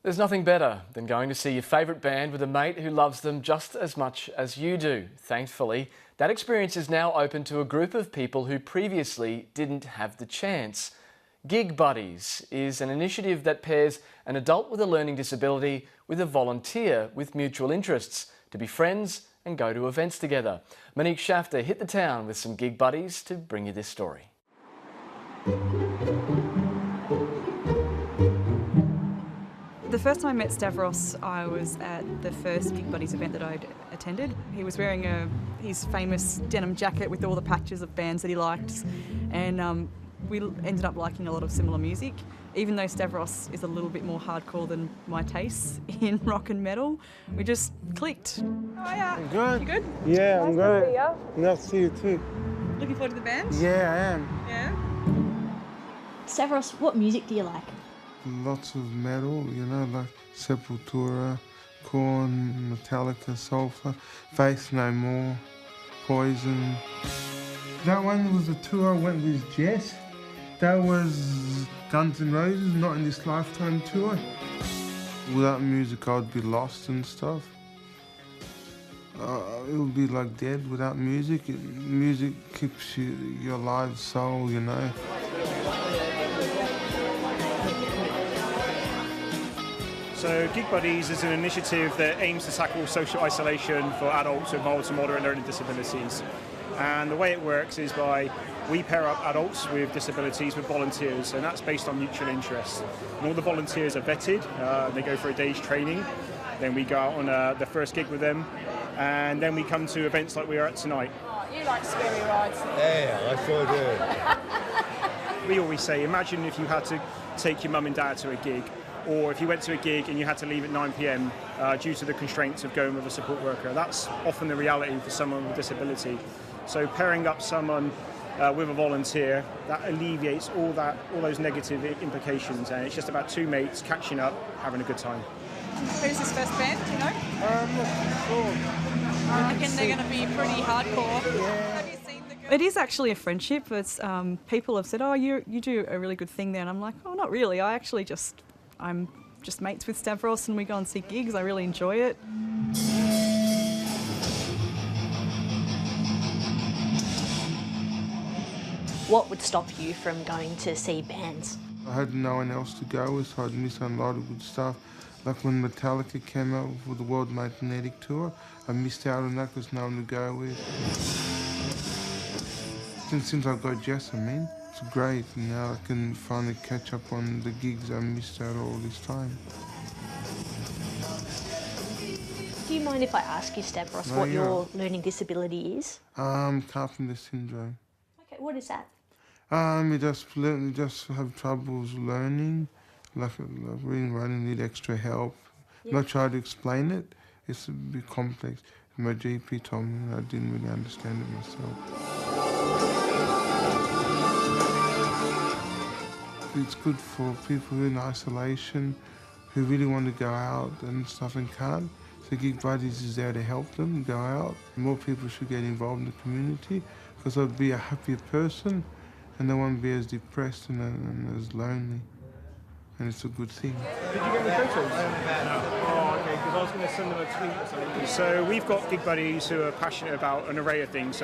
There's nothing better than going to see your favourite band with a mate who loves them just as much as you do. Thankfully, that experience is now open to a group of people who previously didn't have the chance. Gig Buddies is an initiative that pairs an adult with a learning disability with a volunteer with mutual interests to be friends and go to events together. Monique Shafter hit the town with some Gig Buddies to bring you this story. The first time I met Stavros, I was at the first Gig Buddies event that I'd attended. He was wearing his famous denim jacket with all the patches of bands that he liked, and we ended up liking a lot of similar music. Even though Stavros is a little bit more hardcore than my tastes in rock and metal, we just clicked. Oh yeah. I'm good. You good? Yeah, nice I'm good. To see you. Nice to see you too. Looking forward to the band? Yeah, I am. Yeah. Stavros, what music do you like? Lots of metal, you know, like Sepultura, Korn, Metallica, Sulphur, Faith No More, Poison. That one was the tour I went with Jess. That was Guns N' Roses, Not in This Lifetime tour. Without music, I'd be lost and stuff. It would be like dead without music. Music keeps your live soul, you know. So Gig Buddies is an initiative that aims to tackle social isolation for adults with mild to moderate learning disabilities. And the way it works is we pair up adults with disabilities with volunteers, and that's based on mutual interest. And all the volunteers are vetted, they go for a day's training, then we go out on the first gig with them, and then we come to events like we are at tonight. Oh, you like scary rides? Yeah, I sure do. We always say, imagine if you had to take your mum and dad to a gig, or if you went to a gig and you had to leave at 9 p.m. Due to the constraints of going with a support worker. That's often the reality for someone with a disability. So pairing up someone with a volunteer, that alleviates all those negative implications, and it's just about two mates catching up, having a good time. Who's this first band, do you know? I'm not sure. I reckon they're going to be pretty hardcore. Yeah. Have you seen the girls? It is actually a friendship. It's people have said, oh, you do a really good thing there, and I'm like, oh, not really. I'm just mates with Stavros and we go and see gigs. I really enjoy it. What would stop you from going to see bands? I had no one else to go with, so I'd miss a lot of good stuff. Like when Metallica came out with the World Magnetic Tour, I missed out on that because no one to go with. Since I've got Jess, it's great. Now I can finally catch up on the gigs I missed out all this time. Do you mind if I ask you, Stavros, what your learning disability is? Carpenter syndrome. Okay, what is that? You just have troubles learning, like reading, writing, need extra help. Yeah. Not try to explain it. It's a bit complex. My GP told me and I didn't really understand it myself. It's good for people in isolation who really want to go out and stuff and can't. So Gig Buddies is there to help them go out. More people should get involved in the community because they'll be a happier person and they won't be as depressed and as lonely. And it's a good thing. Did you get any photos? No. Oh, okay, because I was going to send them a tweet or something. So we've got Gig Buddies who are passionate about an array of things,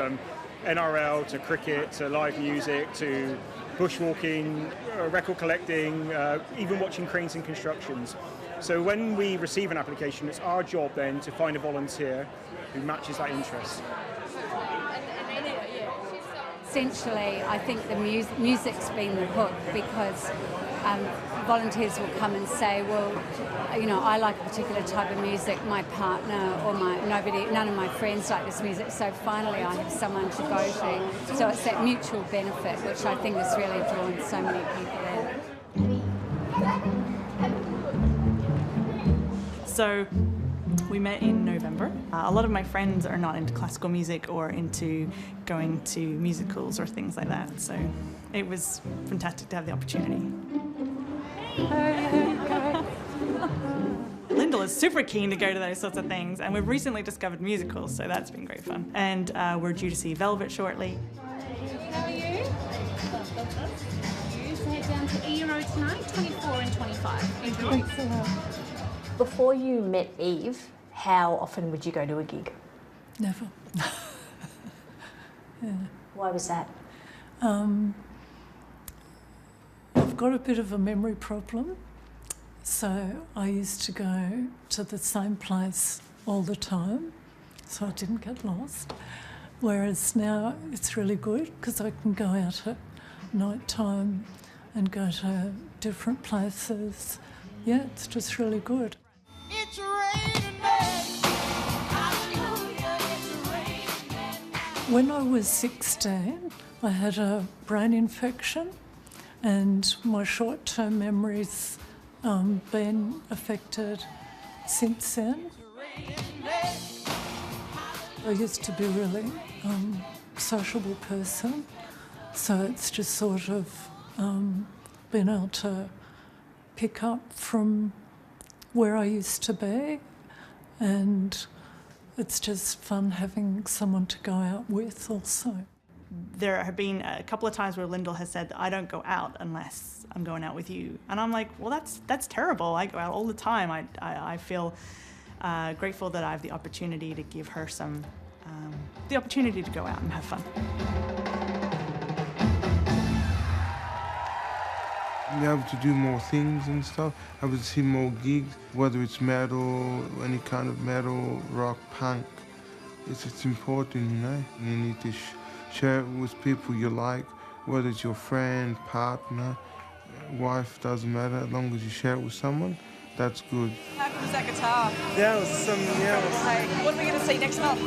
NRL to cricket to live music to bushwalking, record collecting, even watching cranes and constructions. So when we receive an application, it's our job then to find a volunteer who matches that interest. Essentially, I think the music's been the hook because volunteers will come and say, well, you know, I like a particular type of music, my partner or none of my friends like this music, so finally I have someone to go to. So it's that mutual benefit, which I think has really drawn so many people in. So we met in November. A lot of my friends are not into classical music or into going to musicals or things like that, so it was fantastic to have the opportunity. Lyndel is super keen to go to those sorts of things, and we've recently discovered musicals, so that's been great fun. And we're due to see Velvet shortly. How are you? You head down to E Road tonight, 24 and 25. Enjoy. Before you met Eve, how often would you go to a gig? Never. Yeah. Why was that? I've got a bit of a memory problem, so I used to go to the same place all the time, so I didn't get lost. Whereas now it's really good because I can go out at night time and go to different places. Yeah, it's just really good. It's raining men. Hallelujah, it's raining men. When I was 16, I had a brain infection and my short-term memory's been affected since then. I used to be a really sociable person, so it's just sort of been able to pick up from where I used to be, and it's just fun having someone to go out with also. There have been a couple of times where Lyndel has said, I don't go out unless I'm going out with you. And I'm like, well, that's terrible. I go out all the time. I feel grateful that I have the opportunity to give her the opportunity to go out and have fun. Be able to do more things and stuff. I would see more gigs, whether it's metal, any kind of metal, rock, punk. It's important, you know. You need to share it with people you like, whether it's your friend, partner, wife, doesn't matter. As long as you share it with someone, that's good. How good was that guitar? That was some, yeah. Hey, what are we going to see next month?